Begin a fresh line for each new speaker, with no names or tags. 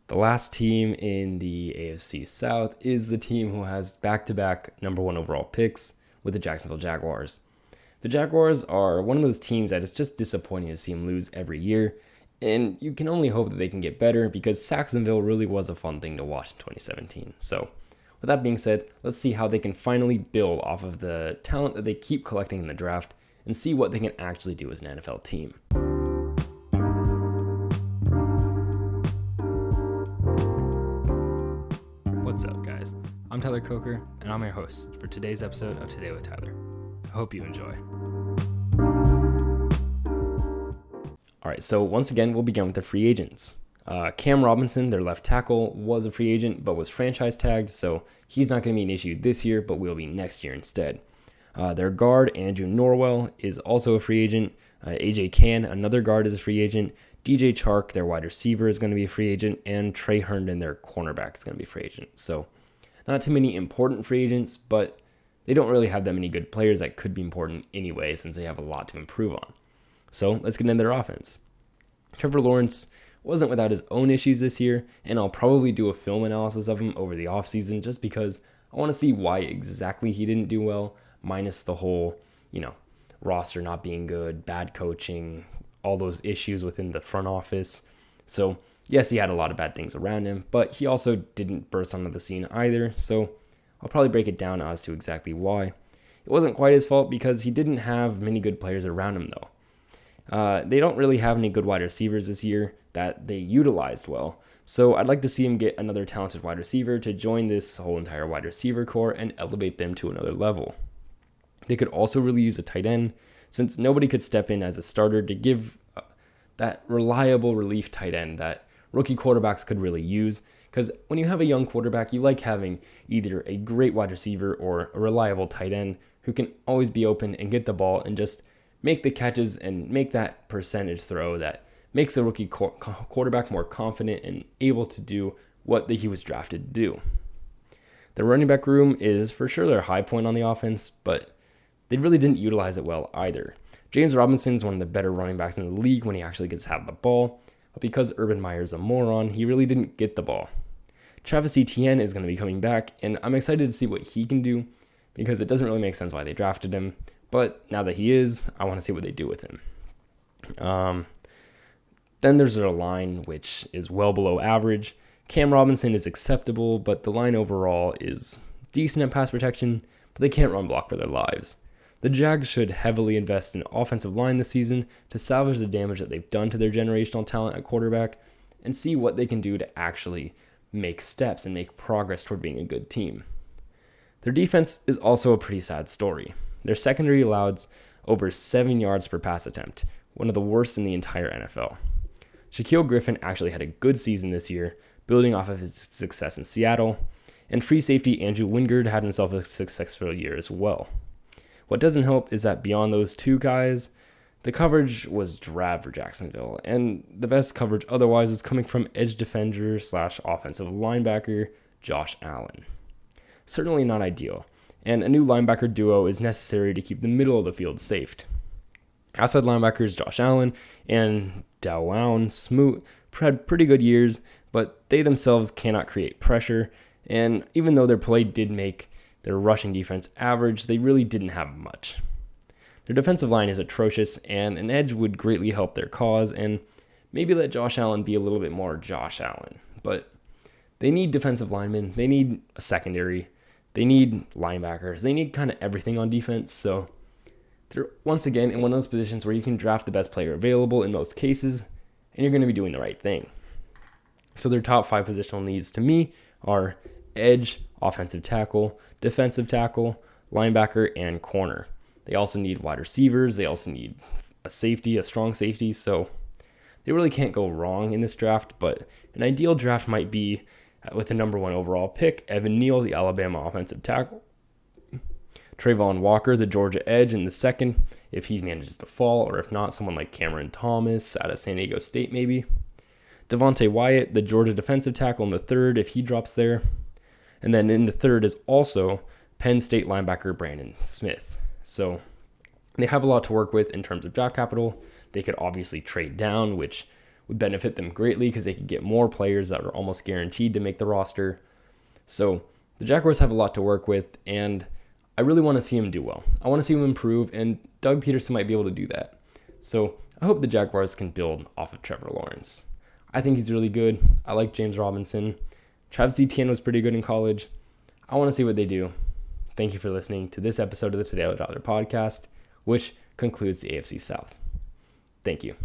The last team in the AFC South is the team who has back-to-back number one overall picks with the Jacksonville Jaguars. The Jaguars are one of those teams that is just disappointing to see them lose every year, and you can only hope that they can get better because Jacksonville really was a fun thing to watch in 2017. So, with that being said, let's see how they can finally build off of the talent that they keep collecting in the draft and see what they can actually do as an NFL team. What's up, guys? I'm Tyler Coker, and I'm your host for today's episode of Today with Tyler. I hope you enjoy. All right, so once again, we'll begin with the free agents. Cam Robinson, their left tackle, was a free agent, but was franchise tagged, so he's not going to be an issue this year, but will be next year instead. Their guard, Andrew Norwell, is also a free agent. AJ Cann, another guard, is a free agent. DJ Chark, their wide receiver, is going to be a free agent, and Trey Herndon, their cornerback, is going to be a free agent. So not too many important free agents, but they don't really have that many good players that could be important anyway since they have a lot to improve on. So let's get into their offense. Trevor Lawrence wasn't without his own issues this year, and I'll probably do a film analysis of him over the offseason just because I want to see why exactly he didn't do well, minus the whole, roster not being good, bad coaching, all those issues within the front office. So yes, he had a lot of bad things around him, but he also didn't burst onto the scene either. So I'll probably break it down as to exactly why. It wasn't quite his fault because he didn't have many good players around him though. They don't really have any good wide receivers this year that they utilized well. So I'd like to see him get another talented wide receiver to join this whole entire wide receiver core and elevate them to another level. They could also really use a tight end since nobody could step in as a starter to give that reliable relief tight end that rookie quarterbacks could really use. Because when you have a young quarterback, you like having either a great wide receiver or a reliable tight end who can always be open and get the ball and just make the catches and make that percentage throw that makes a rookie quarterback more confident and able to do what he was drafted to do. The running back room is for sure their high point on the offense, but they really didn't utilize it well either. James Robinson is one of the better running backs in the league when he actually gets to have the ball, but because Urban Meyer's a moron, he really didn't get the ball. Travis Etienne is going to be coming back, and I'm excited to see what he can do because it doesn't really make sense why they drafted him, but now that he is, I want to see what they do with him. Then there's their line, which is well below average. Cam Robinson is acceptable, but the line overall is decent at pass protection, but they can't run block for their lives. The Jags should heavily invest in offensive line this season to salvage the damage that they've done to their generational talent at quarterback and see what they can do to actually make steps and make progress toward being a good team. Their defense is also a pretty sad story. Their secondary allows over 7 yards per pass attempt, one of the worst in the entire NFL. Shaquille Griffin actually had a good season this year, building off of his success in Seattle, and free safety Andrew Wingard had himself a successful year as well. What doesn't help is that beyond those two guys, the coverage was drab for Jacksonville, and the best coverage otherwise was coming from edge defender / offensive linebacker Josh Allen. Certainly not ideal, and a new linebacker duo is necessary to keep the middle of the field safe. Outside linebackers Josh Allen and Dawan Smoot had pretty good years, but they themselves cannot create pressure, and even though their play did make their rushing defense average, they really didn't have much. Their defensive line is atrocious, and an edge would greatly help their cause, and maybe let Josh Allen be a little bit more Josh Allen. But they need defensive linemen, they need a secondary, they need linebackers, they need kind of everything on defense, so they're once again in one of those positions where you can draft the best player available in most cases, and you're going to be doing the right thing. So their top 5 positional needs to me are edge, offensive tackle, defensive tackle, linebacker, and corner. They also need wide receivers. They also need a safety, a strong safety. So they really can't go wrong in this draft, but an ideal draft might be with the number 1 overall pick, Evan Neal, the Alabama offensive tackle, Trayvon Walker, the Georgia edge in the second, if he manages to fall, or if not, someone like Cameron Thomas out of San Diego State maybe. Devontae Wyatt, the Georgia defensive tackle in the third, if he drops there. And then in the third is also Penn State linebacker Brandon Smith. So they have a lot to work with in terms of draft capital. They could obviously trade down, which would benefit them greatly because they could get more players that are almost guaranteed to make the roster. So the Jaguars have a lot to work with, and I really want to see him do well. I want to see him improve, and Doug Peterson might be able to do that. So I hope the Jaguars can build off of Trevor Lawrence. I think he's really good. I like James Robinson. Travis Etienne was pretty good in college. I want to see what they do. Thank you for listening to this episode of the Today Dollar podcast, which concludes the AFC South. Thank you.